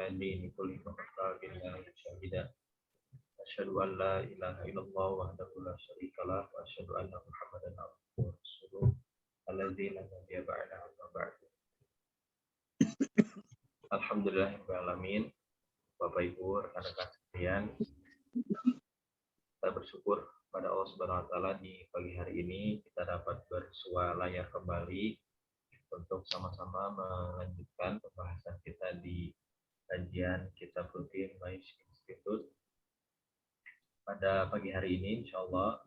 دين كله وكفى بالله شهيدا أشهد أن لا إله إلا الله وحده لا شريك له وأشهد أن محمدا عبده ورسوله الذي لا نبي بعده أما بعد. Alhamdulillahirrahmanirrahim. Bapak Ibu, rekan-rekan sekalian, kita bersyukur pada Allah Subhanahu wa taala di pagi hari ini kita dapat bersua layar kembali untuk sama-sama melanjutkan pembahasan kita di kajian Kitab Rutin Bais Institute. Pada pagi hari ini insyaallah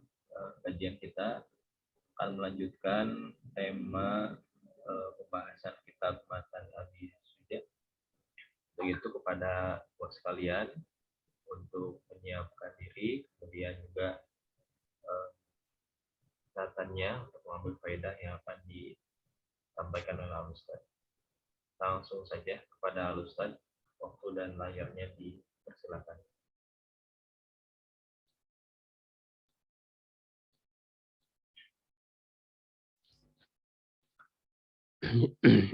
kajian kita akan melanjutkan tema pembahasan kitab Matan Abi Suja. Begitu kepada buat sekalian untuk menyiapkan diri, kemudian juga catatannya untuk mengambil faedah yang akan disampaikan oleh Al-Ustaz. Langsung saja kepada Al-Ustaz, waktu dan layarnya dipersilakan.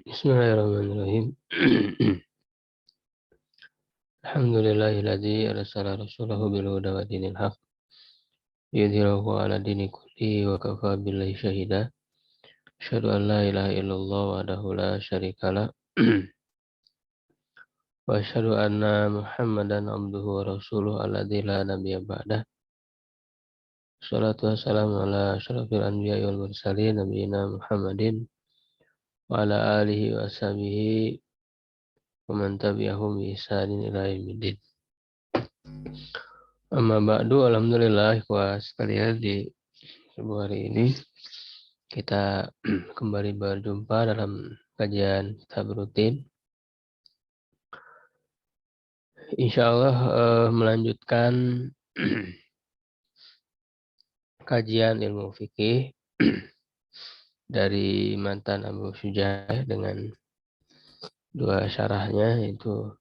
Bismillahirrahmanirrahim. Alhamdulillahilladzi arsala rasulahu bil huda wa dinil haq yudhhirahu 'ala dini kulli wa kafa billahi syahida. Asyhadu an la ilaha illallah wahdahu la syarikalah wa asyhadu anna Muhammadan abduhu wa rasuluhu alladzi la nabiyya ba'dah. Shalatu wassalamu ala asyrafil anbiya'i wal mursalin nabiyina Muhammadin wa ala alihi wa ashabihi wa man tabi'ahum bi ihsanin ila yaumiddin. Amma ba'du, alhamdulillah ikhwah sekalian, di sebuah hari ini kita kembali berjumpa dalam kajian kitab rutin. Insyaallah melanjutkan kajian ilmu fikih dari Matan Abu Syuja dengan dua syarahnya, yaitu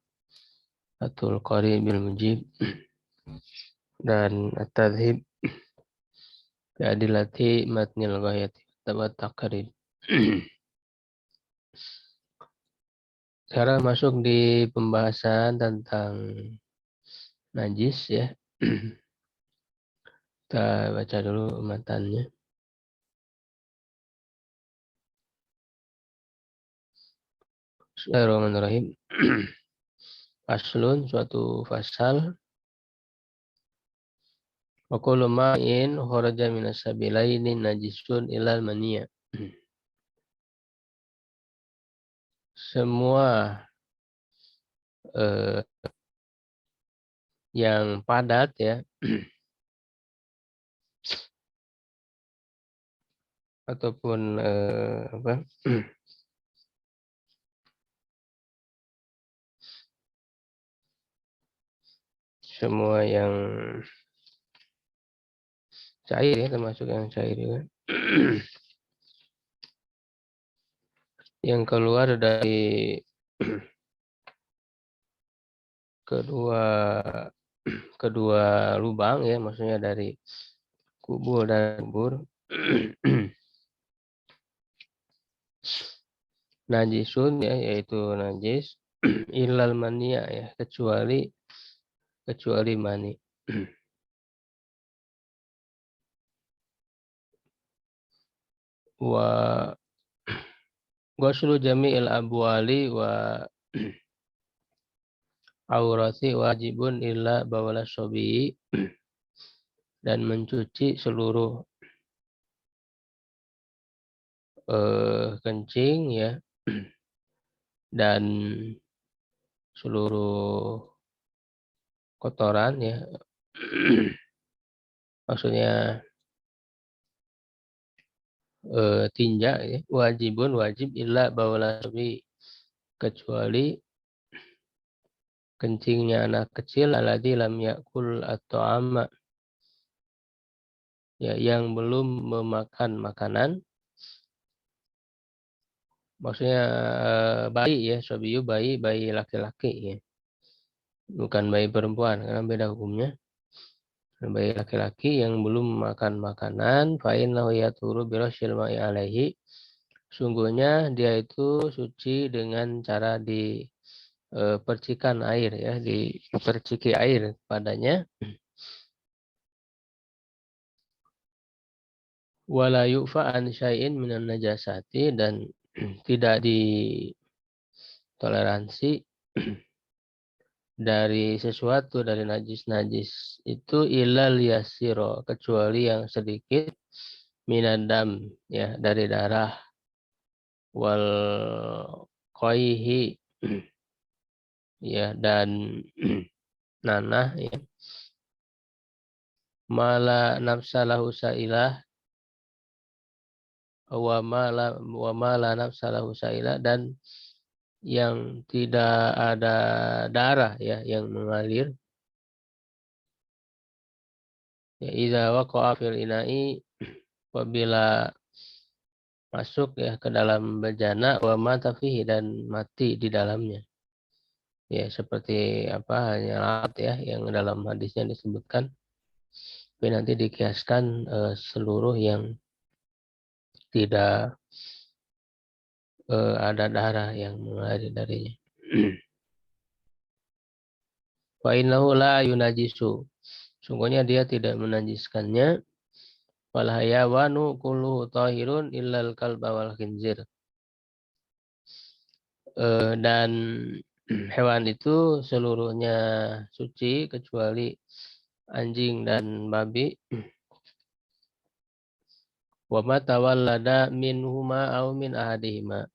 Fathul Qari bil Mujib dan At-Tadhib bi Adillati Matnil Ghayati wa Taqrib. Sekarang masuk di pembahasan tentang najis ya. Kita baca dulu matannya. Bismillahirrahmanirrahim. Faslun, suatu fasal. Wa kullu ma'in kharaja minas sabilaini najisun ilal maniyah. Semua yang padat ya ataupun semua yang cair ya, termasuk yang cair juga yang keluar dari kedua lubang ya, maksudnya dari kubur dan kubur. Najisun ya, yaitu najis ilal mania ya, kecuali mani. Wa ghuslu jami'il abwali wa aurati wajibun illa bawala sobi, dan mencuci seluruh kencing ya dan seluruh kotoran ya. Maksudnya tinja ya, wajib illa bawala sobi, kecuali kencingnya anak kecil alladzi lam yakul at-ta'ama ya, yang belum memakan makanan. Maksudnya bayi ya, sobiyu bayi laki-laki ya, bukan bayi perempuan karena beda hukumnya. Bayi laki-laki yang belum makan makanan, fa innahu yaturu bi rasyil ma'i alaihi, sungguhnya dia itu suci dengan cara percikan air ya, diperciki air padanya. Wala yu'fa an syai'in minan najasati, dan tidak ditoleransi dari sesuatu dari najis-najis itu ilal yasiro, kecuali yang sedikit, minadam ya, dari darah, wal qaihi ya, dan nanah ya, mala nafsalahu sailah, wa mala nafsalahu sailah, dan yang tidak ada darah ya yang mengalir. Ya, idza waqa'a fil ina'i, apabila masuk ya ke dalam bejana, wa mata fihi, dan mati di dalamnya. Ya, seperti apa, hanya lalat ya yang dalam hadisnya disebutkan. Tapi nanti dikiaskan seluruh yang tidak ada darah yang mengalir darinya. Wa innahu la yunajisu, sungguhnya dia tidak menajiskannya. Wal hayawanu kulluhu tahirun illal kalba wal khinzir. Dan hewan itu seluruhnya suci kecuali anjing dan babi. Wa ma tawallada minhuma aw min ahadihima.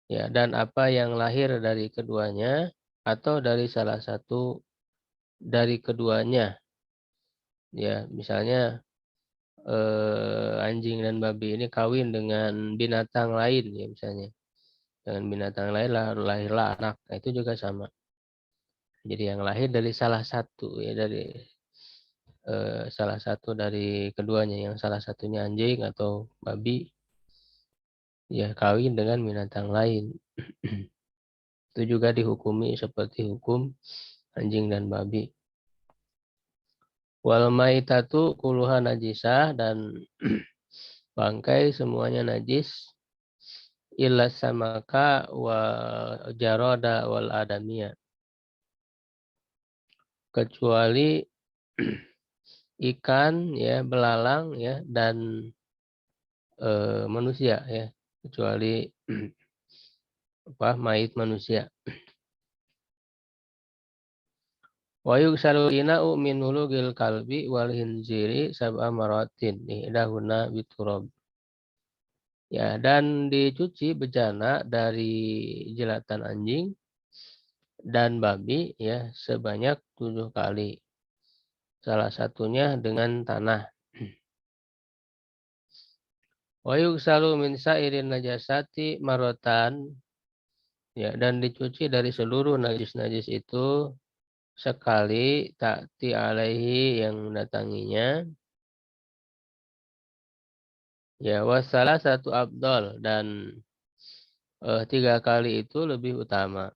Ya, dan apa yang lahir dari keduanya atau dari salah satu dari keduanya. Ya, misalnya anjing dan babi ini kawin dengan binatang lain ya, misalnya. Dengan binatang lain lahirlah anak. Nah, itu juga sama. Jadi yang lahir dari salah satu ya, dari salah satu dari keduanya, yang salah satunya anjing atau babi ya kawin dengan binatang lain. Itu juga dihukumi seperti hukum anjing dan babi. Wal maitatu kuluha najisah, dan bangkai semuanya najis, illa samaka wa jaroda wal adamiyah, kecuali ikan ya, belalang ya, dan manusia ya, kecuali mayit manusia. Wa yuksalu ina'u min hulugil kalbi wal hinziri sab'a maratin ihdahuna biturab. Ya, dan dicuci bejana dari jelatan anjing dan babi ya sebanyak 7 kali. Salah satunya dengan tanah. Wa yuksalu min sa'irin najasati marotan, ya, dan dicuci dari seluruh najis-najis itu sekali, ta'ti alaihi, yang mendatanginya. Ya, wasalah satu abdol, dan 3 kali itu lebih utama.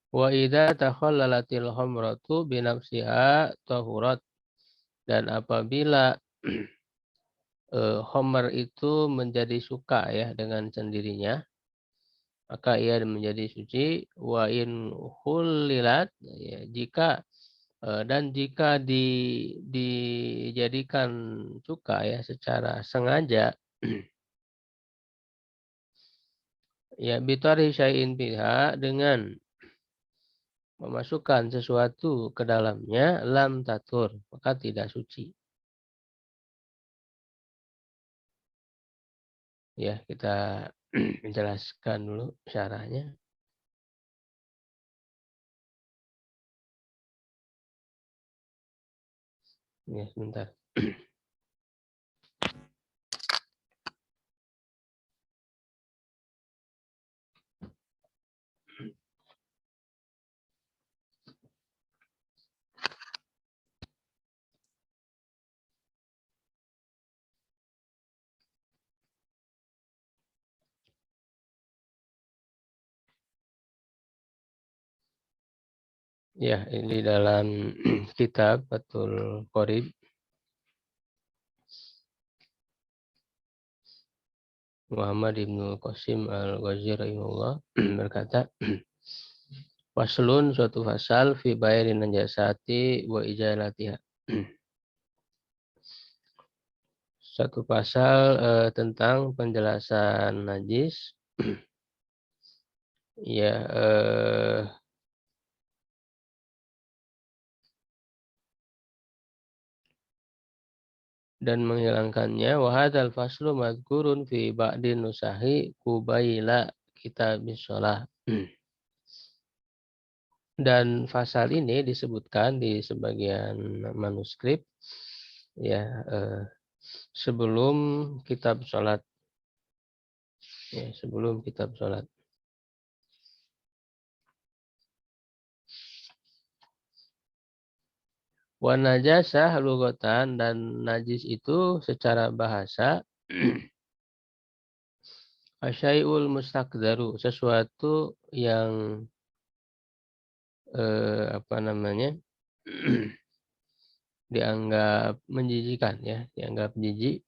Wa idza takhallalatil khamratu binafsiha tahurat, dan apabila khamr itu menjadi suka ya dengan sendirinya, maka ia menjadi suci. Wa in hulilat, ya, jika dijadikan suka ya secara sengaja, ya bitari syai'in biha, dengan memasukkan sesuatu ke dalamnya, lam tatur, maka tidak suci. Ya, kita menjelaskan dulu syarahnya. Ya, sebentar. Ya, ini dalam kitab Fathul Qorib. Muhammad ibnu Qasim al-Ghazali rahimahullah berkata, faslun suatu fasal fi bayarin najasati wa ijalatiha. Satu pasal tentang penjelasan najis, ya dan menghilangkannya. Wa hadzal faslu madhkurun fi ba'din nusahi kubaila kitabis shalah. Dan pasal ini disebutkan di sebagian manuskrip ya sebelum kitab salat, ya sebelum kitab salat. Wa najasah lugatan, dan najis itu secara bahasa asyai'ul mustaqdaru, sesuatu yang apa namanya dianggap menjijikan, ya dianggap jijik.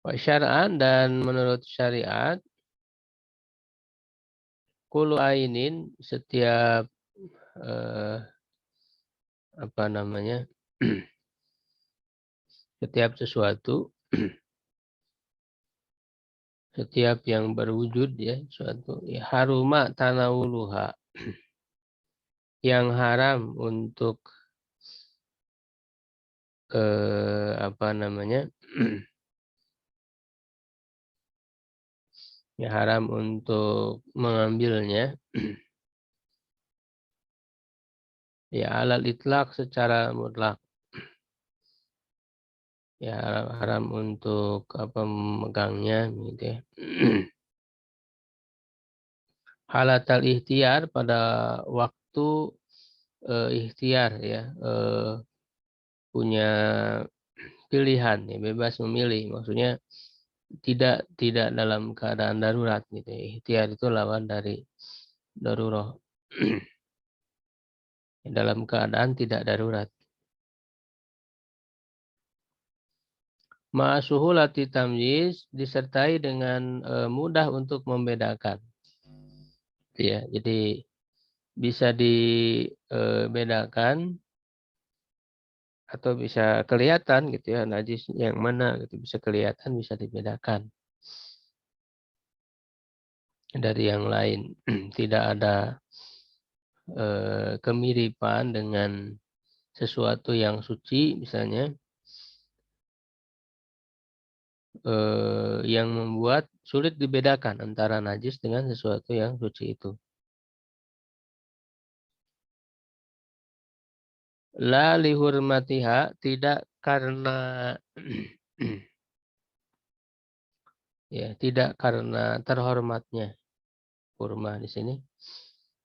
Wa syar'an, dan menurut syariat, kullu ainin, setiap apa namanya setiap sesuatu, setiap yang berwujud, ya suatu ya, haruma tanawuluha, yang haram untuk apa namanya ya haram untuk mengambilnya, ya alal itlaq, secara mutlak, ya haram, haram untuk apa memegangnya gitu ya. Halatal ikhtiar, pada waktu ikhtiar, ya punya pilihan, ya bebas memilih, maksudnya tidak dalam keadaan darurat gitu ya. Ikhtiar itu lawan dari darurat. Dalam keadaan tidak darurat. Ma'asuhulati tamyiz, disertai dengan mudah untuk membedakan. Ya, jadi bisa dibedakan atau bisa kelihatan gitu ya, najis yang mana gitu, bisa kelihatan, bisa dibedakan dari yang lain. Tidak ada kemiripan dengan sesuatu yang suci misalnya, yang membuat sulit dibedakan antara najis dengan sesuatu yang suci itu. La lihurmatiha, tidak karena ya tidak karena terhormatnya, hurma di sini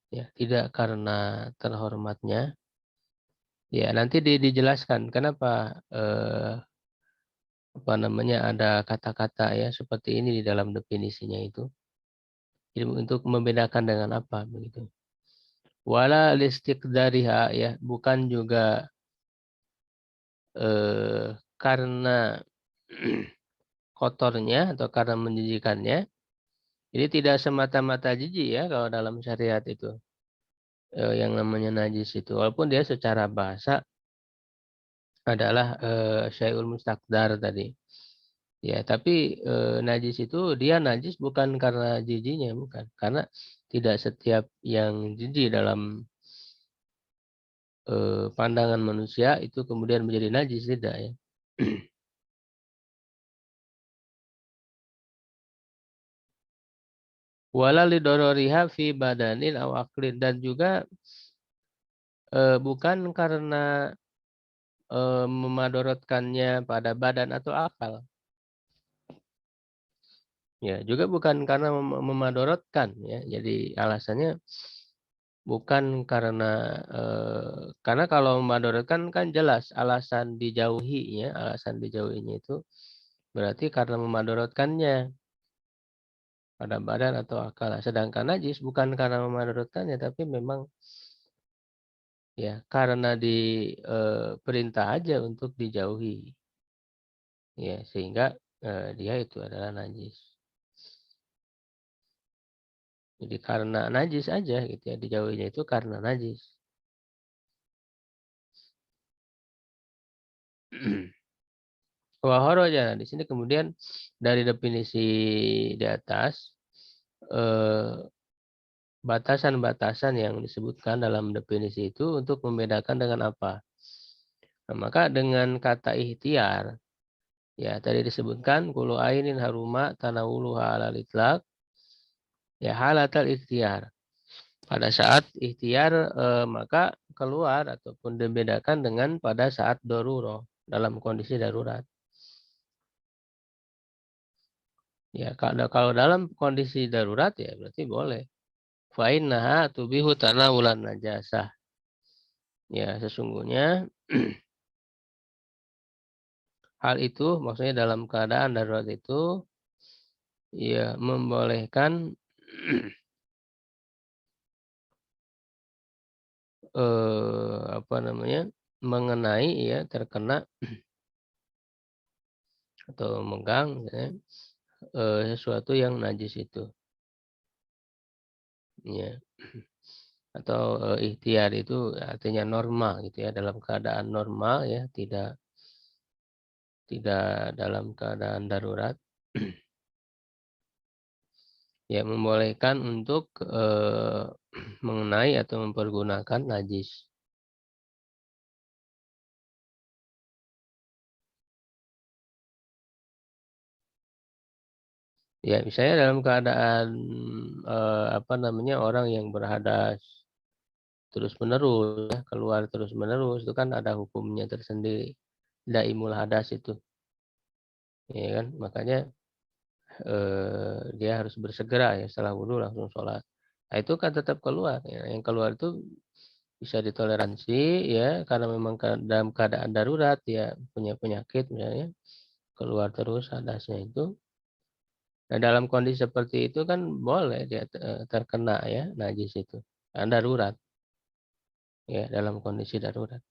ya tidak karena terhormatnya. Ya nanti dijelaskan kenapa apa namanya ada kata-kata ya seperti ini di dalam definisinya itu. Jadi untuk membedakan dengan apa begitu. Wala listiqdariha, ya bukan juga karena kotornya atau karena menjijikannya. Jadi tidak semata-mata jijik ya kalau dalam syariat itu yang namanya najis itu. Walaupun dia secara bahasa adalah syai'ul mustaqdar tadi. Ya, tapi najis itu dia najis bukan karena jijiknya, bukan. Karena tidak setiap yang jijik dalam pandangan manusia itu kemudian menjadi najis, tidak ya. Wala lidororiha fi badanin aw aklin, dan juga bukan karena memadorotkannya pada badan atau akal. Ya, juga bukan karena memadorotkan ya. Jadi alasannya bukan karena kalau memadorotkan kan jelas alasan dijauhinya, alasan dijauhinya itu berarti karena memadorotkannya pada badan atau akal. Sedangkan najis bukan karena memadorotkannya, tapi memang ya karena perintah aja untuk dijauhi. Ya, sehingga dia itu adalah najis. Jadi karena najis aja gitu ya, dijauhinya itu karena najis. Wahoroja. Di sini kemudian dari definisi di atas, batasan-batasan yang disebutkan dalam definisi itu untuk membedakan dengan apa? Nah, maka dengan kata ikhtiar, ya tadi disebutkan kulu ainin haruma tanawuluha alal itlaq, ya halatal ikhtiar. Pada saat ikhtiar maka keluar ataupun dibedakan dengan pada saat darurat, dalam kondisi darurat. Ya kalau dalam kondisi darurat ya berarti boleh. Fa innaha tubihu tanawulan najasah. Ya sesungguhnya hal itu maksudnya dalam keadaan darurat itu ya membolehkan apa namanya, mengenai ya, terkena atau megang ya, sesuatu yang najis itu. Ya. Atau ikhtiar itu artinya normal gitu ya, dalam keadaan normal ya, tidak dalam keadaan darurat. Ya membolehkan untuk mengenai atau mempergunakan najis. Ya misalnya dalam keadaan apa namanya, orang yang berhadas terus menerus ya, keluar terus menerus itu kan ada hukumnya tersendiri. Daimul hadas itu. Ya kan? Makanya dia harus bersegera ya, setelah wudhu langsung sholat. Nah, itu kan tetap keluar ya. Yang keluar itu bisa ditoleransi ya, karena memang dalam keadaan darurat ya, punya penyakit misalnya, keluar terus hadasnya itu. Nah, dalam kondisi seperti itu kan boleh dia terkena ya najis itu. Kan darurat ya, dalam kondisi darurat.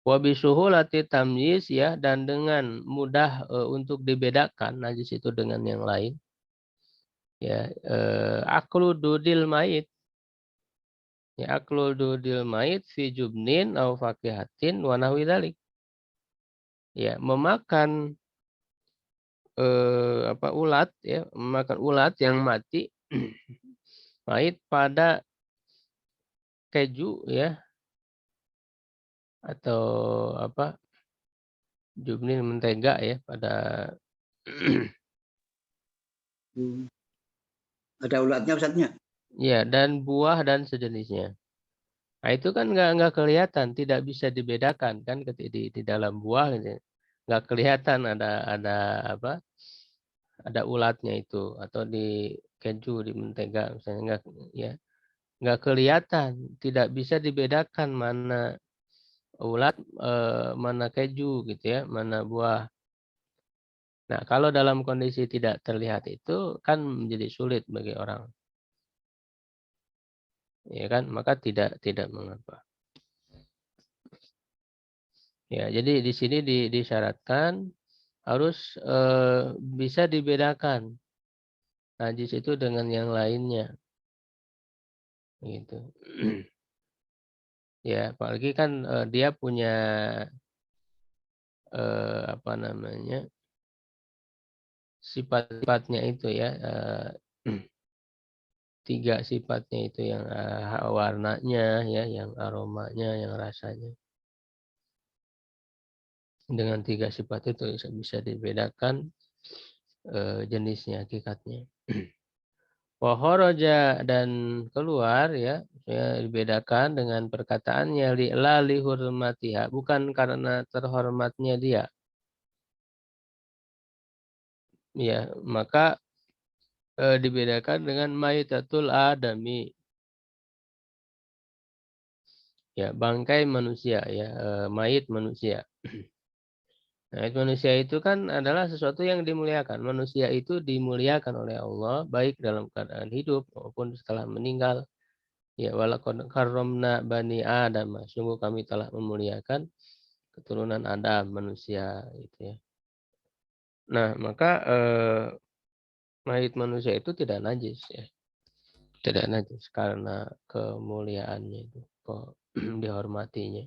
Wabisuhulati tamyiz ya, dan dengan mudah untuk dibedakan najis itu dengan yang lain. Ya, aklu dudil mait. Ya, aklu dudil mait fi jubnin au fakihatin wa nahwi dzalik. Ya, memakan apa, ulat ya, memakan ulat yang mati mait pada keju ya, atau apa, jubnin mentega ya, pada Ada ulatnya Ustaznya? ya, dan buah dan sejenisnya. Nah, itu kan nggak kelihatan, tidak bisa dibedakan kan di dalam buah gitu. Nggak kelihatan ada apa, ada ulatnya itu, atau di keju, di mentega misalnya, nggak kelihatan, tidak bisa dibedakan mana ulat, mana keju gitu ya, mana buah. Nah, kalau dalam kondisi tidak terlihat itu kan menjadi sulit bagi orang, ya kan, maka tidak mengapa. Ya, jadi di sini disyaratkan harus bisa dibedakan najis itu dengan yang lainnya, gitu. Ya, apalagi kan dia punya apa namanya, sifat-sifatnya itu ya, 3 sifatnya itu yang warnanya ya, yang aromanya, yang rasanya. Dengan 3 sifat itu bisa dibedakan jenisnya, hakikatnya. Wahoroja, dan keluar ya, dibedakan dengan perkataannya la lihurmatiha, bukan karena terhormatnya dia. Ya, maka dibedakan dengan maitatul adami. Ya, bangkai manusia ya, mayit manusia. Mayit manusia itu kan adalah sesuatu yang dimuliakan. Manusia itu dimuliakan oleh Allah baik dalam keadaan hidup maupun setelah meninggal. Ya, walaqad karramna bani Adam. Sungguh kami telah memuliakan keturunan Adam, manusia gitu ya. Nah, maka mayit manusia itu tidak najis ya. Tidak najis karena kemuliaannya itu, kok dihormatinya.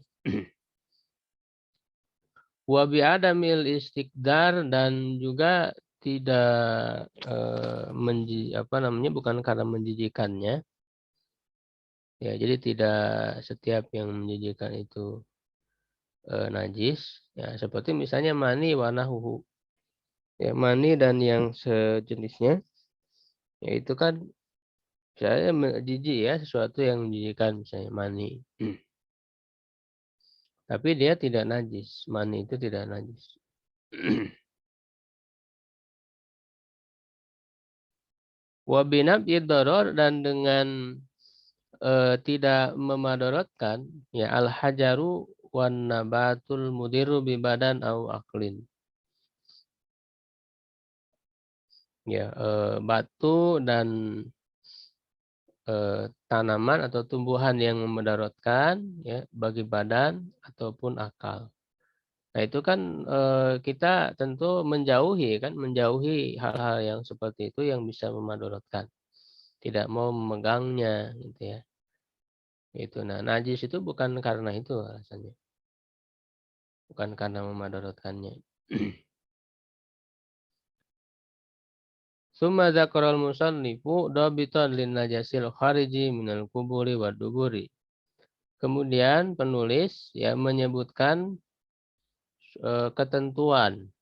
Wa bi adamil istiqdar, dan juga tidak bukan karena menjijikannya. Ya, jadi tidak setiap yang menjijikan itu najis. Ya, seperti misalnya mani warna huhu. Ya, mani dan yang sejenisnya, yaitu kan saya jijik ya, sesuatu yang menjijikan misalnya mani. Tapi dia tidak najis. Mani itu tidak najis. Wa binab'i daror, dan dengan tidak memadorotkan ya al hajaru wan nabatul mudiru bi badan au aklin. Ya, batu dan tanaman atau tumbuhan yang memudaratkan ya bagi badan ataupun akal. Nah, itu kan kita tentu menjauhi hal-hal yang seperti itu yang bisa memudaratkan. Tidak mau memegangnya gitu ya. Itu. Nah, najis itu bukan karena itu alasannya. Bukan karena memudaratkannya. Summa dzakaral musannifu dabitan lin najasil khariji minal kuburi wa duburi. Kemudian penulis ya menyebutkan ketentuan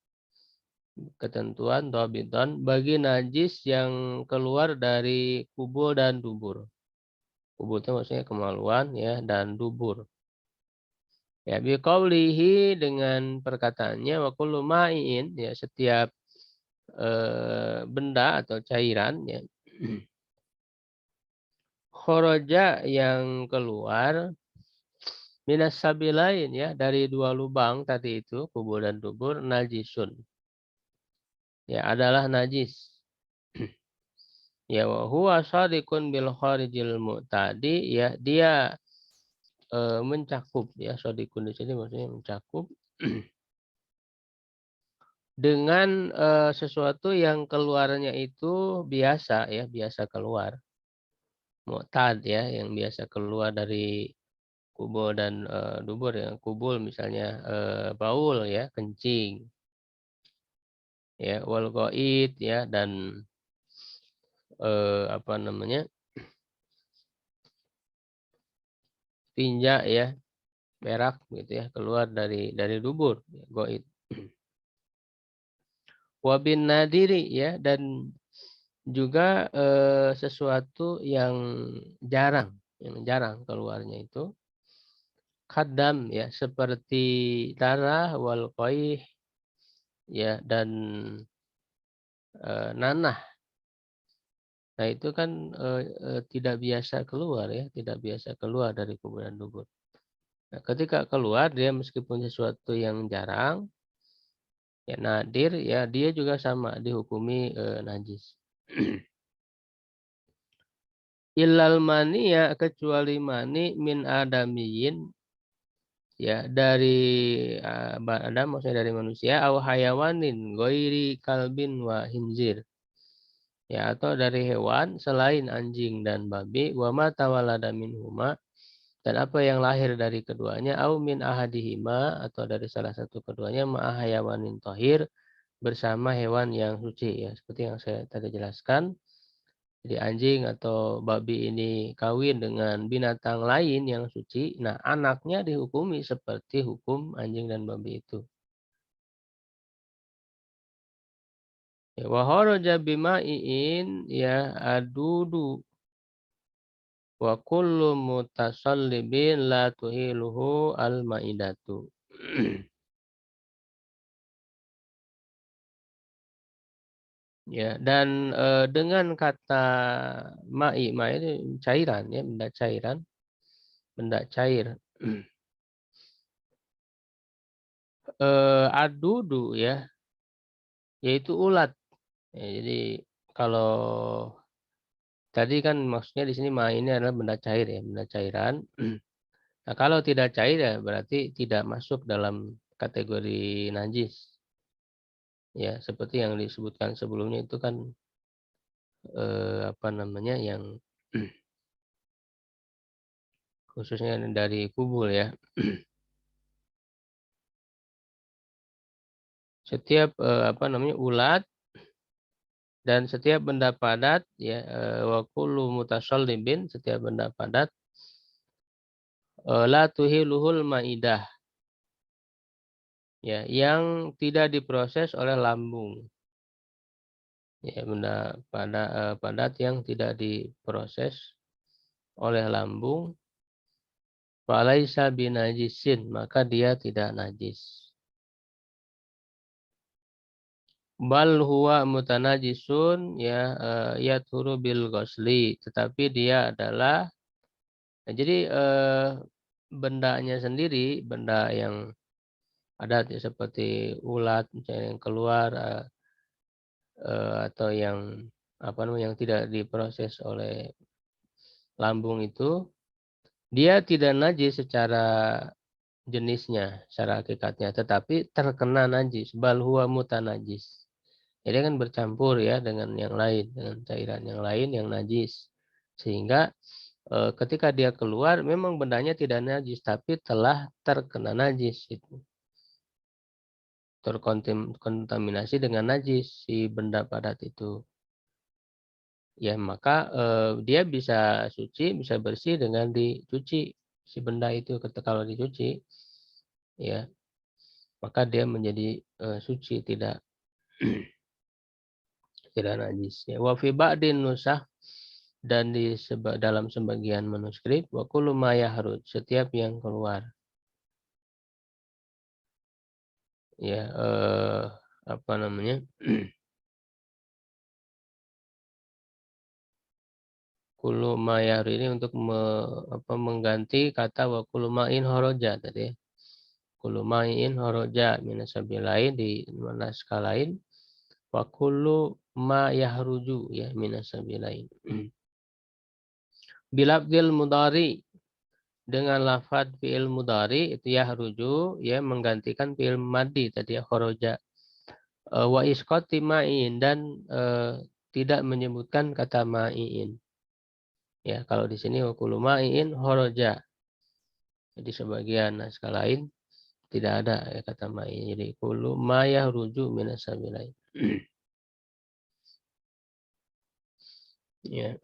dabitan bagi najis yang keluar dari kubur dan dubur. Kubur itu maksudnya kemaluan ya, dan dubur. Ya, biqaulihi, dengan perkataannya wa kullu ma'in, ya setiap benda atau cairan ya. Khoroja, yang keluar minas sabilain ya, dari dua lubang tadi itu, kubur dan dubur, najisun. Ya, adalah najis. Ya, wa huwa shadiqun bil kharijil mu'tadi, ya dia mencakup ya, shadiqun di sini maksudnya mencakup dengan sesuatu yang keluarnya itu biasa ya, biasa keluar. Mu'tad ya, yang biasa keluar dari kubur dan dubur ya. Kubur misalnya baul ya, kencing. Ya, wal ghaid ya, dan apa namanya? Tinja ya, berak gitu ya, keluar dari dubur ya, ghaid. Wabin nadiri ya, dan juga sesuatu yang jarang keluarnya itu khadam ya, seperti darah, wal qaih ya, dan nanah. Nah, itu kan tidak biasa keluar ya, tidak biasa keluar dari kuburan dubur. Nah, ketika keluar dia meskipun sesuatu yang jarang ya, nadir ya, dia juga sama dihukumi najis. Ilal mani ya, kecuali mani min adamiyin ya, dari Adam, maksudnya dari manusia, au hayawanin ghairi kalbin wa hinzir. Ya, atau dari hewan selain anjing dan babi, wa ma tawallada minhuma, dan apa yang lahir dari keduanya, au min ahadihima, atau dari salah satu keduanya, ma'a hayawanin tohir, bersama hewan yang suci ya, seperti yang saya tadi jelaskan. Jadi anjing atau babi ini kawin dengan binatang lain yang suci, nah anaknya dihukumi seperti hukum anjing dan babi itu. Ya, wa kharaja bima'in ya adudu wa kullu mutasallibin la tuhiluhu al-ma'idatu. Ya, dan dengan kata ma'i itu cairan ya, benda cairan, benda cair. Adudu ya, yaitu ulat. Ya, jadi kalau tadi kan maksudnya di sini ma ini adalah benda cair ya, benda cairan. Nah, kalau tidak cair ya berarti tidak masuk dalam kategori najis. Ya, seperti yang disebutkan sebelumnya itu kan apa namanya yang khususnya dari kubul ya. Setiap apa namanya ulat dan setiap benda padat ya wa kullu mutasallibin, setiap benda padat la tuhiluhul maidah ya yang tidak diproses oleh lambung. Ya, benda padat yang tidak diproses oleh lambung, falaisa binajisin, maka dia tidak najis. Bal huwa mutanajisun ya yathuru bil ghusli, tetapi dia adalah jadi bendanya sendiri, benda yang padat ya, seperti ulat misalnya yang keluar atau yang apa namanya yang tidak diproses oleh lambung itu, dia tidak najis secara jenisnya, secara hakikatnya, tetapi terkena najis. Bal huwa mutanajis. Jadi kan bercampur ya dengan yang lain, dengan cairan yang lain yang najis. Sehingga ketika dia keluar memang bendanya tidak najis, tapi telah terkena najis itu. Terkontaminasi dengan najis si benda padat itu. Ya, maka dia bisa suci, bisa bersih dengan dicuci si benda itu. Kalau dicuci ya, maka dia menjadi suci, tidak tidak najis. Ya, wa fi ba'din nusakh, dan dalam sebagian manuskrip wa kullu ma yahruj, setiap yang keluar. Ya, apa namanya? Kullu ma yahruj ini untuk mengganti kata wa kullu ma'in haraja tadi ya. Kullu ma'in haraja minasabilain, di naskah lain wa kullu ma yahruju ya minasabilain. Bilabdil mudari, dengan lafadz fi'il mudari itu yahruju ya menggantikan fi'il maddi tadi ya kharaja. Wa isqati ma'in, dan tidak menyebutkan kata ma'in. Ya, kalau di sini wa kullu ma'in kharaja. Jadi sebagian naskah lain tidak ada ya kata ma'in. Jadi kullu ma yahruju minas sabilain. Ya.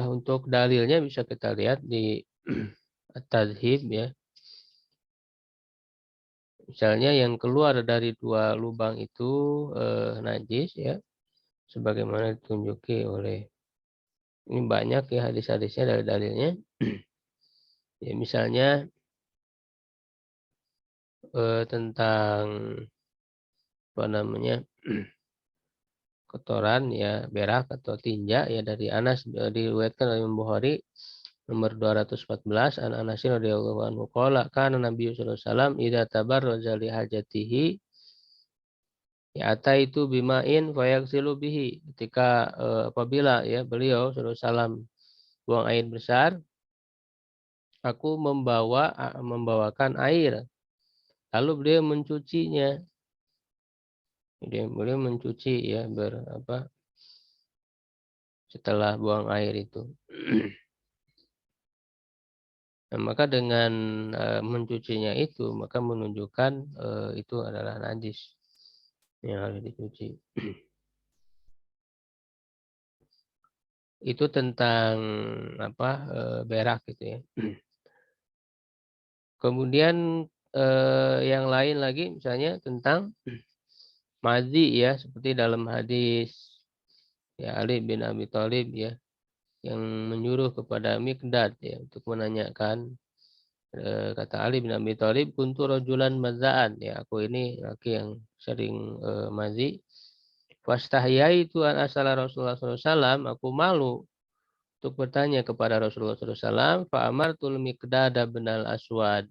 Untuk dalilnya bisa kita lihat di At-Tadhib ya. Misalnya yang keluar dari dua lubang itu najis ya, sebagaimana ditunjuki oleh, ini banyak ya hadis-hadisnya dari dalilnya. Ya, misalnya tentang apa namanya kotoran ya, berak atau tinja ya, dari Anas diriwayatkan oleh Imam Bukhari nomor 214, an Anas radhiyallahu anhu qala kana Nabi sallallahu alaihi wasallam idza tabarraja li hajatihi ya itu bima'in fayaghsilu bihi, ketika apabila ya beliau sallallahu alaihi wasallam buang air besar, aku membawakan air, lalu beliau mencucinya. Jadi beliau mencuci ya setelah buang air itu. Nah, maka dengan mencucinya itu maka menunjukkan itu adalah najis yang harus dicuci. Itu tentang berak gitu ya. Kemudian yang lain lagi misalnya tentang madzi ya, seperti dalam hadis ya Ali bin Abi Thalib ya, yang menyuruh kepada Miqdad ya untuk menanyakan, kata Ali bin Abi Thalib, kuntu rajulan mazza'an ya, aku ini laki yang sering madzi. Fastahyaitu an asala Rasulullah SAW, aku malu untuk bertanya kepada Rasulullah SAW. Fa amartul Miqdad bin al-Aswad,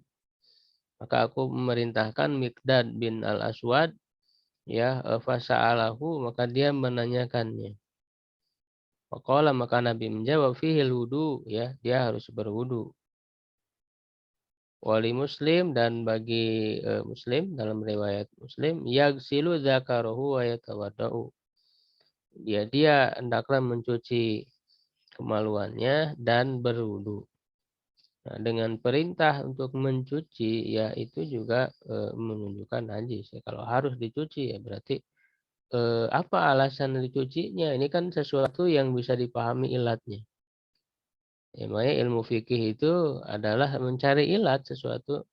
maka aku memerintahkan Miqdad bin al-Aswad ya, fasa'alahu, maka dia menanyakannya. Faqala, maka Nabi menjawab, fihil wudu ya, dia harus berwudu. Wali Muslim dan bagi Muslim dalam riwayat Muslim, yagsilu dzakarahu wa yatawaddau. Dia hendaklah mencuci kemaluannya dan berwudu. Nah, dengan perintah untuk mencuci, ya itu juga menunjukkan najis. Ya, kalau harus dicuci, ya berarti apa alasan dicucinya? Ini kan sesuatu yang bisa dipahami ilatnya. Ya, makanya ilmu fikih itu adalah mencari ilat sesuatu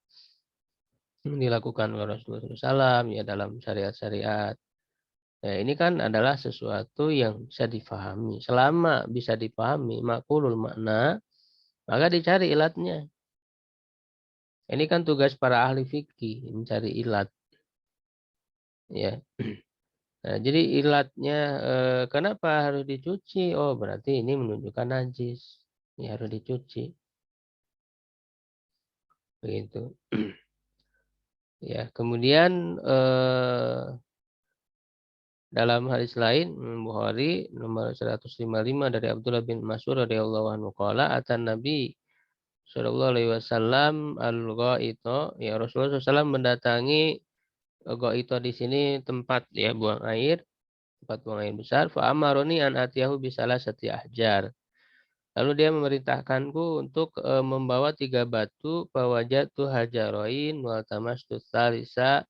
yang dilakukan oleh Rasulullah SAW ya dalam syariat-syariat. Ya, ini kan adalah sesuatu yang bisa difahami. Selama bisa dipahami, makulul makna, maka dicari ilatnya. Ini kan tugas para ahli fikih, mencari ilat. Ya. Nah, jadi ilatnya kenapa harus dicuci? Oh, berarti ini menunjukkan najis. Ini harus dicuci. Begitu. Ya, kemudian dalam hadis lain Bukhari nomor 155 dari Abdullah bin Mas'ud radhiyallahu anhu qala atan Nabi sallallahu alaihi wasallam al-ghaito, ya Rasulullah SAW mendatangi ghaito di sini tempat ya buang air, tempat buang air besar. Fa amaroni an atiyahu bisalah sati ahjar. Lalu dia memerintahkanku untuk membawa 3 batu, fawajatu hajaroin wal tamastu salisa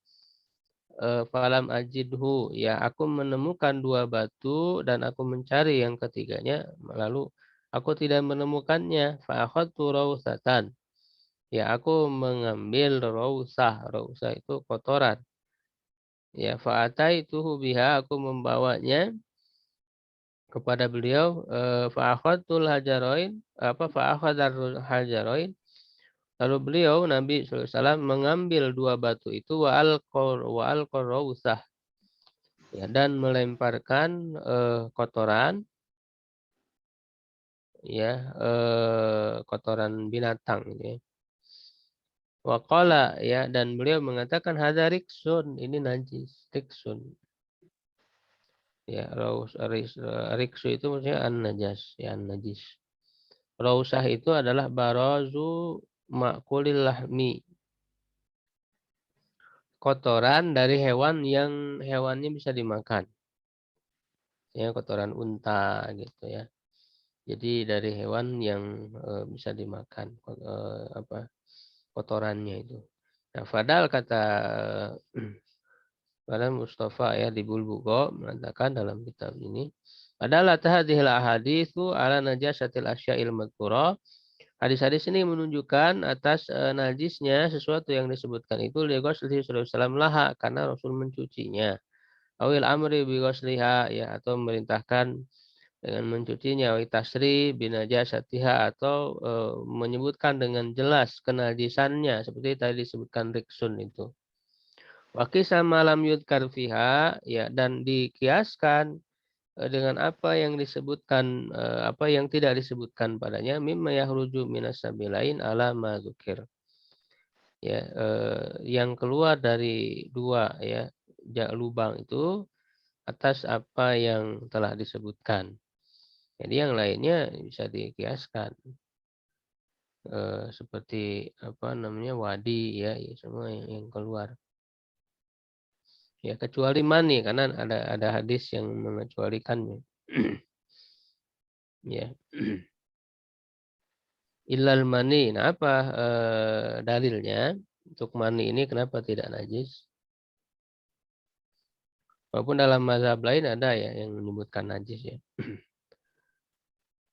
falam ajidhu, ya aku menemukan 2 batu dan aku mencari yang ketiganya, lalu aku tidak menemukannya. Fa akhadtu rausatan, ya aku mengambil rausah itu kotoran. Ya fa ataituhu biha, aku membawanya kepada beliau. Fa akhadtul hajaroin, fa akhadar hajaroin, lalu beliau Nabi SAW mengambil 2 batu itu wa alqar rausah, ya, dan melemparkan kotoran, ya, kotoran binatang gitu ya. Waqala, ya, dan beliau mengatakan hadza riksun, ini najis, riksun. Ya, riksu itu maksudnya an-najas, ya an-najis. Rausah itu adalah barazu makulil lahmi, kotoran dari hewan yang hewannya bisa dimakan. Ya, kotoran unta gitu ya. Jadi dari hewan yang bisa dimakan kotorannya itu. Nah, padahal kata padahal Mustafa ya di Bulbugho mengatakan dalam kitab ini, padahal hadhil ahaditsu ala najasatil asya'il madhkura. Hadis-hadis ini menunjukkan atas najisnya sesuatu yang disebutkan itu lighuslihi sallallahu alaihi wasallam laha, karena Rasul mencucinya. Awil amri bi ghusliha, ya, atau memerintahkan dengan mencucinya, wa tasri binajasatiha, atau menyebutkan dengan jelas kenajisannya seperti tadi disebutkan riksun itu. Wakisa malam yudkar fiha, ya, dan dikiaskan dengan apa yang disebutkan, apa yang tidak disebutkan padanya, mimma yahruju minas sabilain ala ma dzukir, ya, yang keluar dari 2 ya lubang itu atas apa yang telah disebutkan. Jadi yang lainnya bisa dikiaskan seperti apa namanya wadi ya, ya semua yang keluar. Ya kecuali mani, karena ada hadis yang mengecualikannya. Ya. Illal mani. Nah, apa dalilnya untuk mani ini kenapa tidak najis? Walaupun dalam mazhab lain ada ya yang menyebutkan najis ya.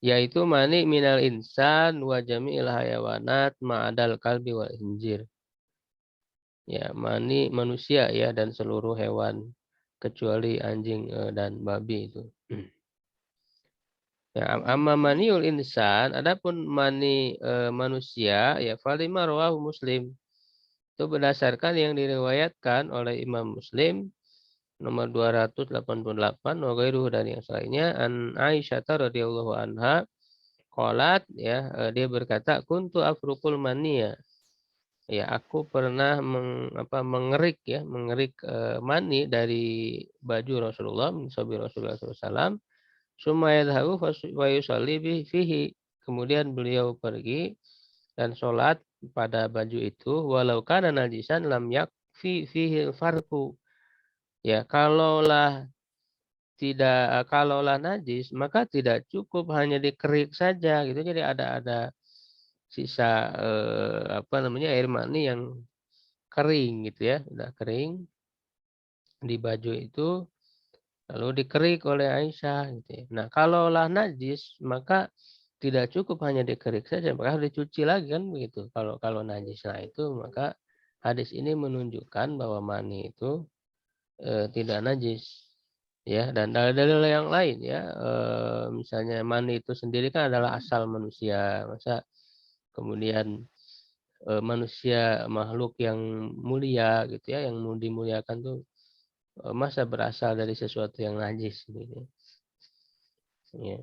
Yaitu mani minal insan wa jami'il hayawanat ma'adal kalbi wal injir. Ya, mani manusia ya dan seluruh hewan kecuali anjing dan babi itu. Ya, amma maniul insan, adapun mani manusia, ya falima rawahu Muslim. Itu berdasarkan yang diriwayatkan oleh Imam Muslim nomor 288 wa ghairuhu, dan yang selainnya, an Aisyah radhiyallahu anha qalat, ya, dia berkata kuntu afruqul mania. Ya, aku pernah mengerik ya, mengerik mani dari baju Rasulullah, min sabi Rasulullah SAW. Summa yadhhabu wa yusalli fihi. Kemudian beliau pergi dan sholat pada baju itu walau kana najisan lam yakfi fihi farqu. Ya, kalaulah najis maka tidak cukup hanya dikerik saja gitu. Jadi ada sisa apa namanya air mani yang kering gitu ya, udah kering di baju itu lalu dikerik oleh Aisyah gitu ya. Nah, kalaulah najis maka tidak cukup hanya dikerik saja, maka harus dicuci lagi kan begitu. Kalau kalau najis, nah itu maka hadis ini menunjukkan bahwa mani itu tidak najis ya. Dan dalil-dalil yang lain ya, misalnya mani itu sendiri kan adalah asal manusia, masa kemudian manusia makhluk yang mulia gitu ya, yang mau dimuliakan tuh masa berasal dari sesuatu yang najis gitu ya.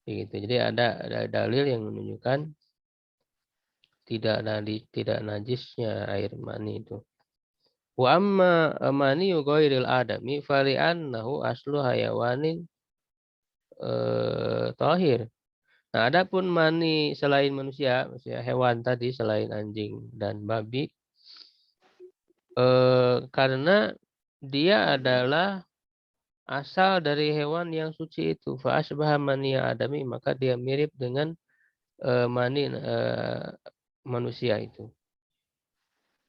Begitu. Jadi ada dalil yang menunjukkan tidak najisnya air mani itu. Wa amma mani ghairil adami fali'annahu aslu hayawanin tahir. Nah, adapun mani selain manusia, maksudnya hewan tadi selain anjing dan babi, karena dia adalah asal dari hewan yang suci itu. Fa asbaha mani adami, maka dia mirip dengan mani manusia itu.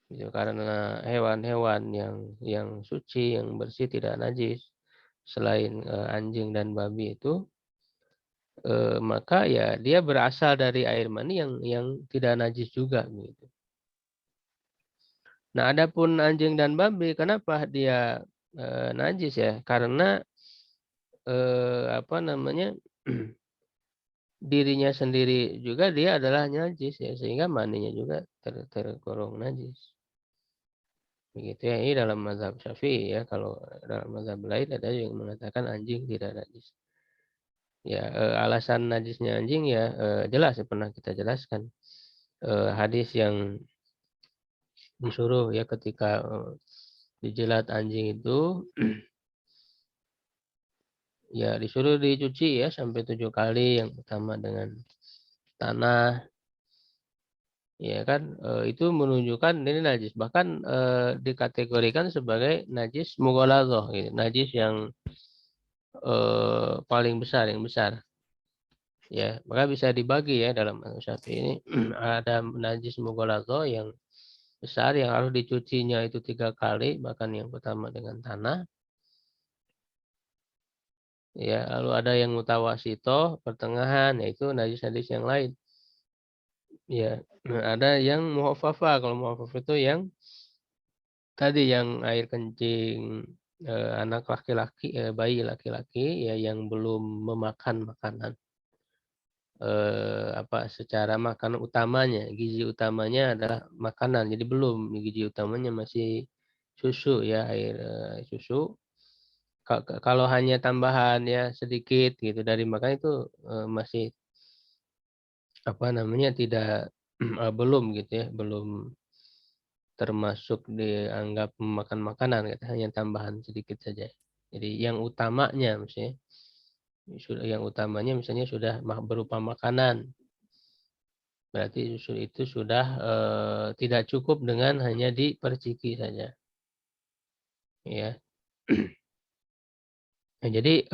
Gitu, karena hewan-hewan yang suci, yang bersih, tidak najis, selain anjing dan babi itu, maka ya dia berasal dari air mani yang tidak najis juga gitu. Nah, adapun anjing dan babi, kenapa dia najis ya? Karena apa namanya dirinya sendiri juga dia adalah najis ya, sehingga maninya juga tergolong najis. Begitu ya, ini dalam mazhab Syafi'i ya. Kalau dalam mazhab lain ada yang mengatakan anjing tidak najis. Ya, alasan najisnya anjing ya jelas ya, pernah kita jelaskan. Hadis yang disuruh ya ketika dijilat anjing itu ya disuruh dicuci ya sampai 7 kali, yang pertama dengan tanah. Ya kan, itu menunjukkan ini najis. Bahkan dikategorikan sebagai najis mughaladhah gitu. Najis yang paling besar, yang besar. Ya, maka bisa dibagi ya dalam Syafi'i ini. Ada najis mughaladhah yang besar yang harus dicucinya itu 3 kali, bahkan yang pertama dengan tanah. Ya, lalu ada yang mutawasito, pertengahan, yaitu najis-najis yang lain. Ya, ada yang muhaffafah. Kalau muhaffafah itu yang tadi yang air kencing anak laki-laki, bayi laki-laki ya yang belum memakan makanan apa secara makanan utamanya, gizi utamanya adalah makanan. Jadi belum, gizi utamanya masih susu ya, air susu. Kalau hanya tambahan ya sedikit gitu dari makan itu masih apa namanya tidak belum gitu ya, belum termasuk dianggap makan makanan gitu, hanya tambahan sedikit saja. Jadi yang utamanya misalnya misalnya sudah berupa makanan. Berarti susu itu sudah tidak cukup dengan hanya diperciki saja. Ya. Nah, jadi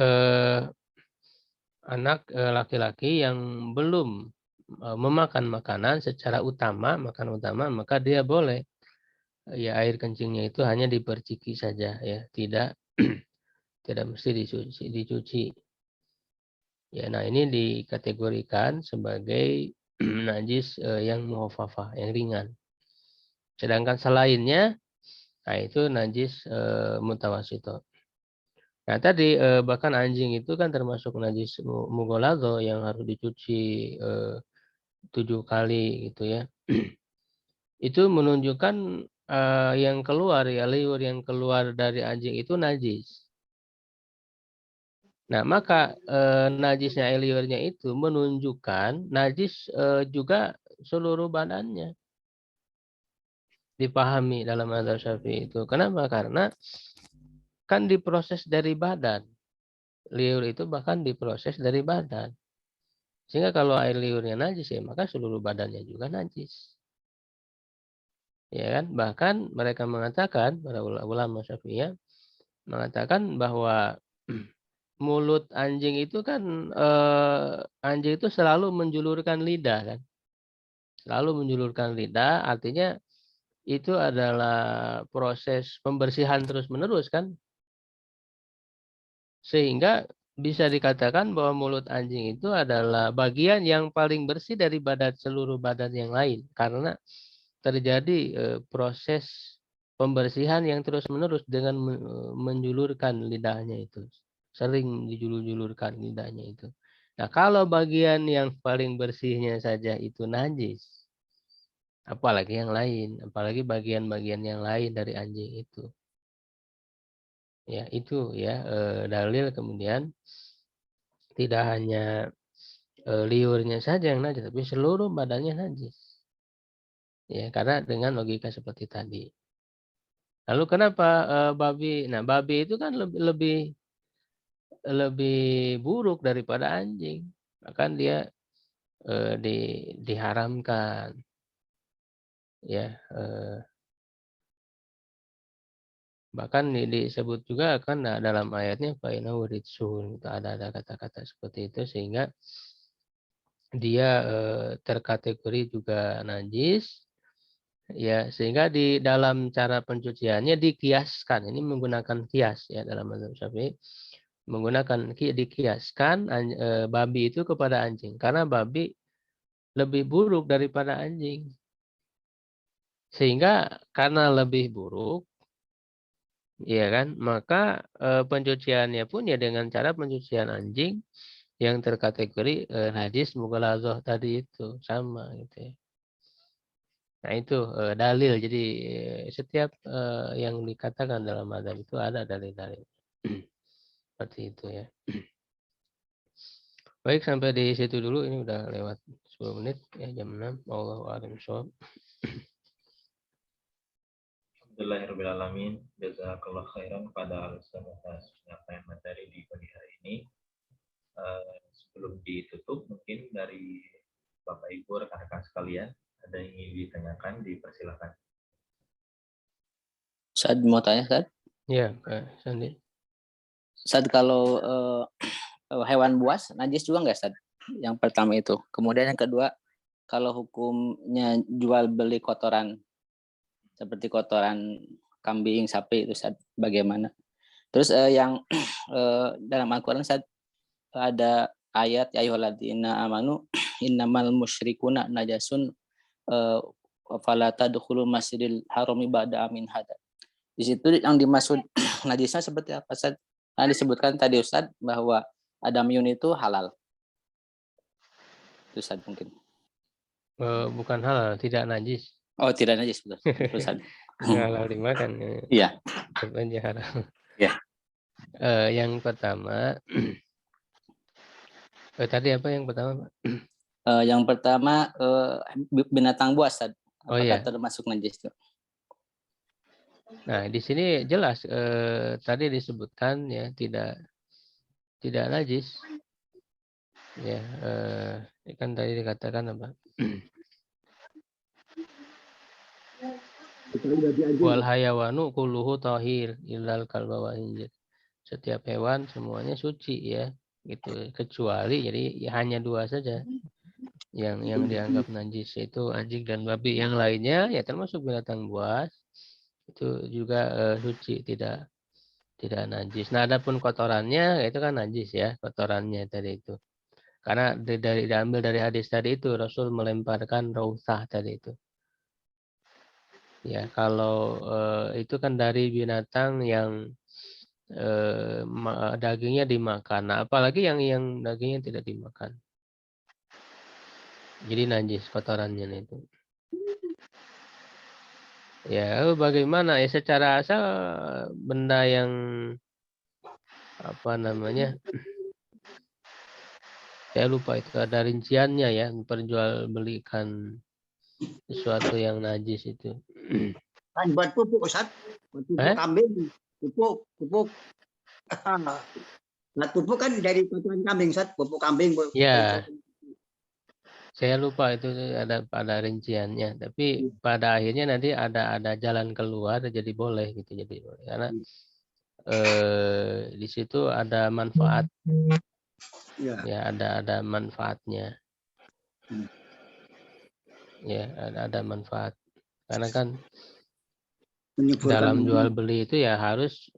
anak laki-laki yang belum memakan makanan secara utama, makan utama, maka dia boleh ya air kencingnya itu hanya diperciki saja ya, tidak tidak mesti dicuci. Ya, nah ini dikategorikan sebagai najis yang muhafafah, yang ringan. Sedangkan selainnya, nah itu najis mutawasito. Nah tadi bahkan anjing itu kan termasuk najis mughaladho yang harus dicuci 7 kali gitu ya. Itu menunjukkan yang keluar ya, liur yang keluar dari anjing itu najis. Nah, maka najisnya air liurnya itu menunjukkan najis juga seluruh badannya. Dipahami dalam mazhab Syafi'i itu. Kenapa? Karena kan diproses dari badan. Liur itu bahkan diproses dari badan. Sehingga kalau air liurnya najis ya maka seluruh badannya juga najis. Ya kan? Bahkan mereka mengatakan, para ulama Syafi'iyah mengatakan bahwa mulut anjing itu kan anjing itu selalu menjulurkan lidah kan. Selalu menjulurkan lidah artinya itu adalah proses pembersihan terus-menerus kan. Sehingga bisa dikatakan bahwa mulut anjing itu adalah bagian yang paling bersih dari seluruh badan yang lain. Karena terjadi proses pembersihan yang terus-menerus dengan menjulurkan lidahnya itu. Sering dijulur-julurkan lidahnya itu. Nah, kalau bagian yang paling bersihnya saja itu najis, apalagi yang lain, apalagi bagian-bagian yang lain dari anjing itu. Ya, itu ya dalil kemudian tidak hanya liurnya saja yang najis, tapi seluruh badannya najis. Ya, karena dengan logika seperti tadi. Lalu kenapa babi? Nah, babi itu kan lebih buruk daripada anjing. Bahkan dia diharamkan. Ya, bahkan disebut juga kan dalam ayatnya fainahu ridsun. Ada kata-kata seperti itu sehingga dia terkategori juga najis. Ya, sehingga di dalam cara pencuciannya dikiaskan. Ini menggunakan kias ya dalam mazhab Syafi'i. Menggunakan dikiaskan babi itu kepada anjing karena babi lebih buruk daripada anjing. Sehingga karena lebih buruk ya kan, maka pencuciannya pun ya dengan cara pencucian anjing yang terkategori najis mughaladzah tadi itu sama gitu ya. Nah itu dalil. Jadi setiap yang dikatakan dalam mazhab itu ada dalil-dalil. Seperti itu ya. Baik, sampai di situ dulu. Ini udah lewat 10 menit ya, jam 6. Wallahu a'lam bishawab. Alhamdulillahirrahmanirrahim. Jazakallah khairan pada Ustaz atas penyampaian materi di pagi hari ini. Sebelum ditutup, mungkin dari Bapak Ibu rekan-rekan sekalian ada yang ingin ditanyakan, dipersilakan. Ustaz mau tanya, Ustaz? Ya, Pak Sandi. Ustaz, kalau hewan buas najis juga nggak, Ustaz? Yang pertama itu. Kemudian yang kedua, kalau hukumnya jual beli kotoran seperti kotoran kambing, sapi itu, Ustaz, bagaimana? Terus yang dalam Al-Qur'an, Ustaz, ada ayat ya ayyuhalladzina amanu innamal musyrikuna najasun fala tadkhulul masjidil harami ba'da amin hada. Di situ yang dimaksud najisnya seperti apa, Ustaz? Nah, disebutkan tadi, Ustaz, bahwa adamyun itu halal. Itu, Ustaz, mungkin. Bukan halal, tidak najis. Oh, tidak najis, betul. Ustaz. Halal dimakan. Iya. Sebenarnya halal. Iya. Yang pertama, tadi apa yang pertama, Pak? Yang pertama binatang buas, Ustaz. Apakah iya. termasuk najis itu? Nah, di sini jelas tadi disebutkan ya tidak najis. Ya, kan tadi dikatakan apa? Wal hayawanu kulluhu tahir illal kalba wa hinjir. Setiap hewan semuanya suci ya, gitu. Kecuali jadi ya, hanya dua saja yang dianggap najis, yaitu anjing dan babi. Yang lainnya ya termasuk binatang buas itu juga suci, tidak najis. Nah, adapun kotorannya itu kan najis ya, kotorannya tadi itu. Karena diambil dari hadis tadi itu, Rasul melemparkan rausah tadi itu. Ya, kalau itu kan dari binatang yang dagingnya dimakan. Nah, apalagi yang dagingnya tidak dimakan. Jadi najis kotorannya itu. Ya, bagaimana ya secara asal benda yang apa namanya? Saya lupa itu ada rinciannya ya, memperjualbelikan sesuatu yang najis itu. Kan buat pupuk, Ustaz. Buat pupuk kambing, pupuk. Nah, pupuk kan dari kotoran kambing, Ustaz. Pupuk kambing. Ya. Saya lupa itu ada rinciannya, tapi pada akhirnya nanti ada jalan keluar jadi boleh gitu, jadi boleh. Karena di situ ada manfaat, ya ada manfaatnya, ya ada manfaat. Karena kan dalam jual beli itu ya harus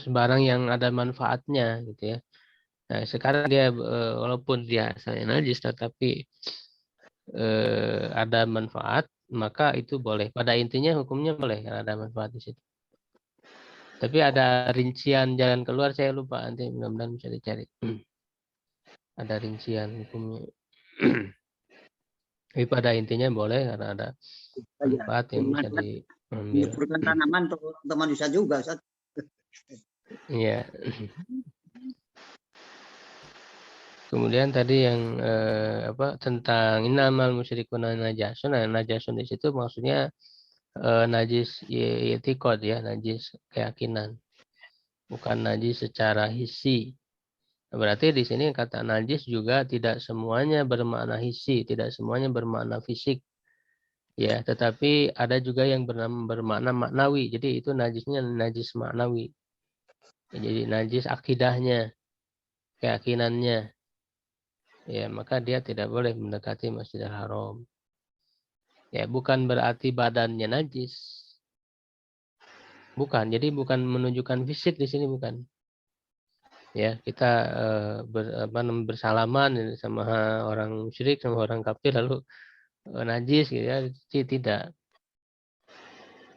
barang yang ada manfaatnya gitu ya. Nah, sekarang dia walaupun dia asalnya najis tetapi ada manfaat, maka itu boleh. Pada intinya hukumnya boleh karena ada manfaat di situ. Tapi ada rincian jalan keluar saya lupa, nanti mudah-mudahan bisa dicari. Ada rincian hukumnya. Tapi pada intinya boleh karena ada manfaat yang bisa diambil. Menyuburkan tanaman untuk manusia juga, Ustaz. Iya. Kemudian tadi yang tentang innamal musyrikuna najasun. Nah, najasun di situ maksudnya najis i'tiqad ya, najis keyakinan. Bukan najis secara hissi. Berarti di sini kata najis juga tidak semuanya bermakna hissi, tidak semuanya bermakna fisik. Ya, tetapi ada juga yang bermakna maknawi. Jadi itu najisnya najis maknawi. Jadi najis akidahnya, keyakinannya. Ya, maka dia tidak boleh mendekati Masjidil Haram. Ya, bukan berarti badannya najis. Bukan, jadi bukan menunjukkan fisik di sini, bukan. Ya, kita bersalaman sama orang musyrik, sama orang kafir lalu najis gitu ya.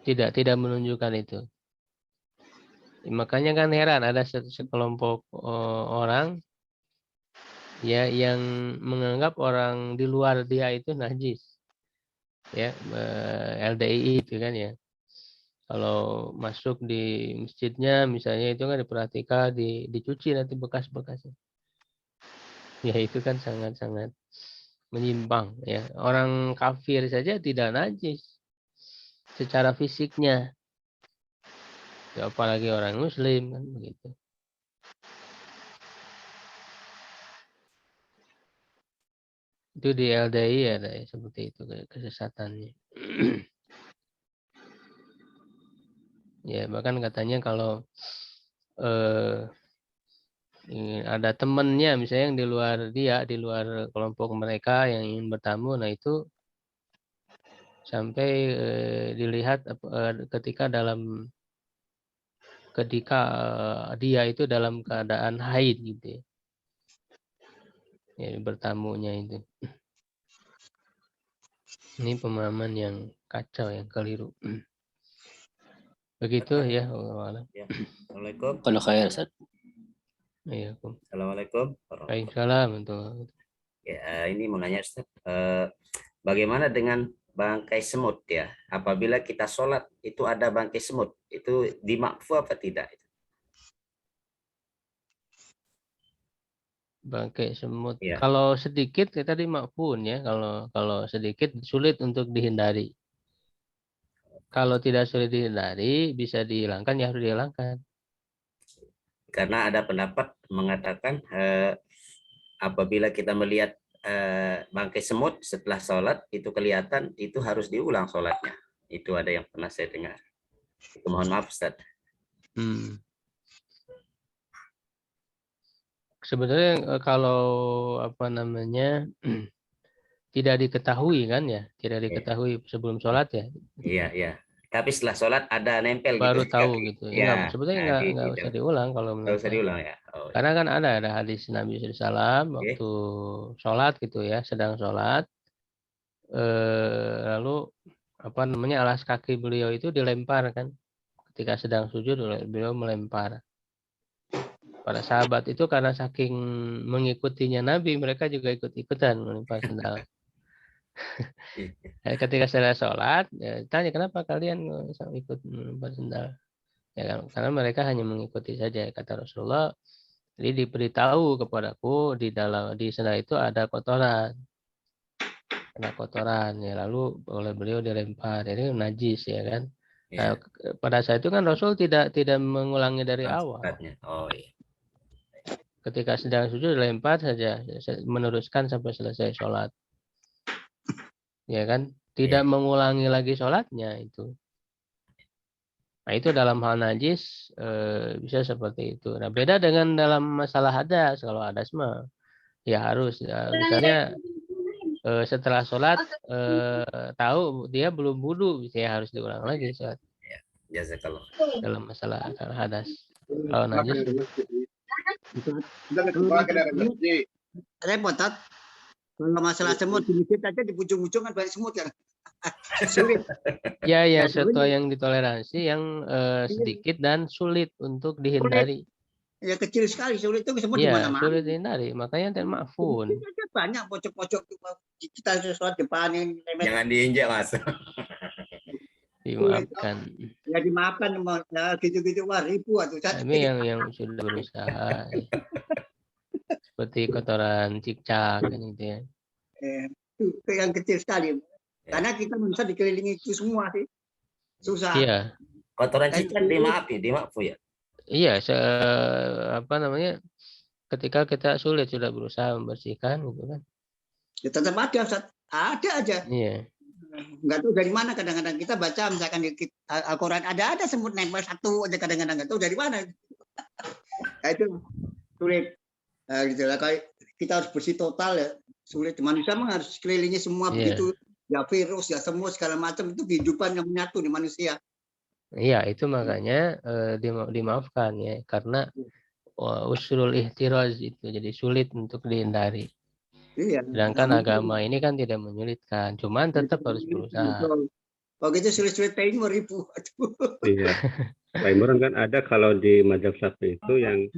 Tidak menunjukkan itu. Makanya kan heran ada sekelompok orang ya yang menganggap orang di luar dia itu najis. Ya, LDI itu kan ya. Kalau masuk di masjidnya misalnya itu kan diperhatikan, dicuci nanti bekas-bekasnya. Ya itu kan sangat-sangat menyimpang ya. Orang kafir saja tidak najis secara fisiknya. Ya, apalagi orang muslim kan begitu. Itu di LDI ada ya, seperti itu kesesatannya. Ya, bahkan katanya kalau ada temennya misalnya yang di luar kelompok mereka yang ingin bertamu, nah itu sampai dilihat ketika dia itu dalam keadaan haid gitu ya. Ya, bertamunya itu. Ini pemahaman yang kacau, yang keliru. Begitu ya Allah. Ya. Assalamualaikum. Kalau khair, Ustaz. Iya, Assalamualaikum. Waalaikumsalam. Ya, ini mau nanya Ustaz, bagaimana dengan bangkai semut ya? Apabila kita sholat itu ada bangkai semut, itu dimakfu apa tidak? Bangkai semut. Ya. Kalau sedikit kita dimakfun ya. Kalau sedikit sulit untuk dihindari. Kalau tidak sulit dihindari bisa dihilangkan ya harus dihilangkan. Karena ada pendapat mengatakan apabila kita melihat bangkai semut setelah sholat itu kelihatan, itu harus diulang sholatnya. Itu ada yang pernah saya dengar. Itu mohon maaf Ustaz. Sebenarnya kalau tidak diketahui kan ya, tidak diketahui sebelum sholat ya. Iya, iya. Tapi setelah sholat ada nempel baru gitu. tahu gitu. Ya, Sebetulnya nggak usah diulang kalau menurut usah saya. diulang ya. Oh, Karena kan ada hadis Nabi SAW waktu sholat gitu ya, sedang sholat, lalu alas kaki beliau itu dilempar kan, ketika sedang sujud beliau melempar. Para sahabat itu karena saking mengikutinya Nabi, mereka juga ikut-ikutan melempar sendal. Ketika saya sholat, tanya kenapa kalian ikut melempar sendal? Ya, karena mereka hanya mengikuti saja kata Rasulullah. Jadi diberitahu kepadaku di sendal itu ada kotoran, ya lalu oleh beliau dilempar, ini najis ya kan. Nah, pada saat itu kan Rasul tidak mengulangi dari awal. Oh iya. Ketika sedang sujud lempar saja, meneruskan sampai selesai sholat. Ya kan? Tidak mengulangi lagi sholatnya itu. Nah, itu dalam hal najis bisa seperti itu. Nah, beda dengan dalam masalah hadas. Kalau hadas mah ya harus. Ya, misalnya setelah sholat tahu dia belum wudu, ya harus diulang lagi sholat. Jazakallah. Dalam masalah hadas. Kalau najis repot, Tat. Kalau masalah semut di masjid aja di ujung-ujung kan banyak semut kan. Sulit. ya Ya, sesuatu yang ditoleransi yang sedikit dan sulit untuk dihindari. Ya kecil sekali, sulit itu semut di Iya, mana-mana. sulit dihindari. Makanya ma'fun. Banyak pojok-pojok kita sholat depan ini. Jangan diinjak, Mas. Dimaafkan. Ya dimaafkan, ya, gitu-gitu wah ribu atau Ini yang sudah berusaha. Seperti kotoran cicak kan gitu ya. Itu yang kecil sekali. Karena kita manusia dikelilingi itu semua sih. Susah. Iya. Kotoran cicak dimaafu ya. Iya, apa namanya? Ketika kita sulit sudah berusaha membersihkan gitu kan. Ya, tetap ada, Ustaz. Ada aja. Iya. Nggak tahu dari mana kadang-kadang kita baca misalkan di Al-Quran ada semut nempel satu aja kadang-kadang nggak tahu dari mana. Nah, itu sulit. Nah, gitu lah. Kita harus bersih total ya. Sulit. Manusia memang harus kelilingi semua begitu. Ya virus, ya semua segala macam itu kehidupan yang menyatu di manusia. Iya, itu makanya dimaafkan ya karena usulul ihtiraz itu jadi sulit untuk dihindari. Iya. Sedangkan agama ini kan tidak menyulitkan, cuman tetap harus berusaha. Kalau gitu sulit-sulit timur ribu. Iya. Timur kan ada kalau di mazhab Syafi'i itu yang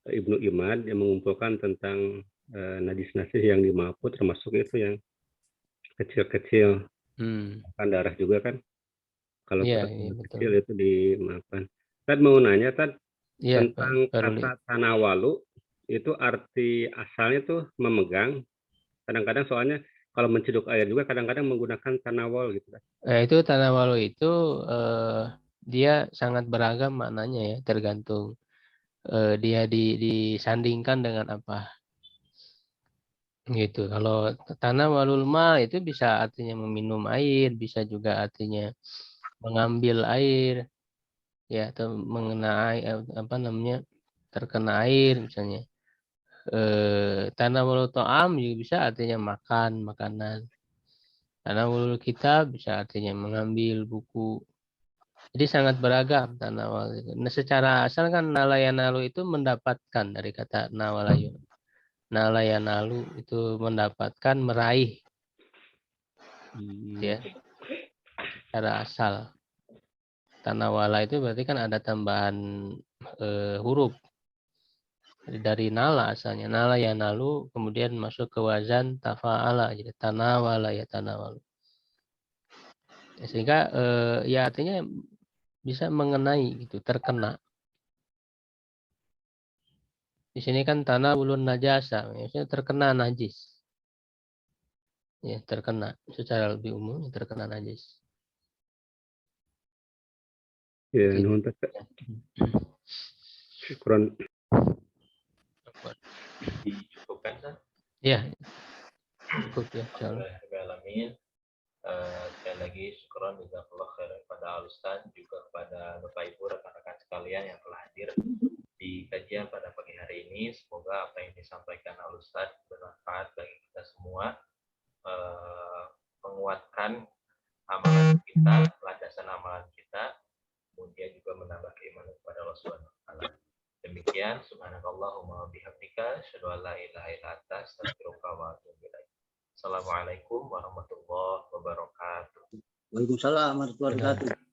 Ibnu Imad yang mengumpulkan tentang najis-najis yang dimaafu termasuk itu yang kecil-kecil. Kan darah juga kan. Kalau kecil itu dimaafkan. Tad mau nanya Tad tentang kata tanawalu itu arti asalnya tuh memegang. Kadang-kadang soalnya kalau menciduk air juga kadang-kadang menggunakan tanawal gitu kan. Itu tanawalu itu dia sangat beragam maknanya ya, tergantung dia disandingkan dengan apa. Gitu. Kalau tanawalul ma itu bisa artinya meminum air, bisa juga artinya mengambil air. Ya, atau mengenai apa namanya? Terkena air misalnya. Tanawalul ta'am juga bisa artinya makan, makanan. Tanawalul kitab bisa artinya mengambil buku. Jadi sangat beragam tanawal itu. Nah, secara asal kan nalayanalu itu mendapatkan dari kata nawalayu. Nalayanalu itu mendapatkan, meraih. Ya. Secara asal. Tanawala itu berarti kan ada tambahan huruf. Dari nala asalnya. Nala ya nalu kemudian masuk ke wazan tafa'ala. Jadi tanawala ya tanawalu. Sehingga ya artinya bisa mengenai gitu, terkena. Di sini kan tanah ulun najasa, maksudnya terkena najis. Ya, terkena secara lebih umum terkena najis. Ya, nuhun teh. Syukron. Dicukupkan kan? Ya. Cukup ya, insyaallah. Sekali lagi syukron jazakallah khairan kepada Al-Ustaz, juga kepada Bapak Ibu rekan-rekan sekalian yang telah hadir di kajian pada pagi hari ini. Semoga apa yang disampaikan Al-Ustaz bermanfaat bagi kita semua, menguatkan amalan kita, landasan amalan kita, kemudian juga menambah keimanan kepada Allah Subhanahu wa taala. Demikian, subhanakallahumma wa bihamdika, asyhadu an la ilaha illa anta, astaghfiruka wa atubu ilaik. Assalamualaikum warahmatullahi wabarakatuh. Waalaikumsalam warahmatullahi wabarakatuh.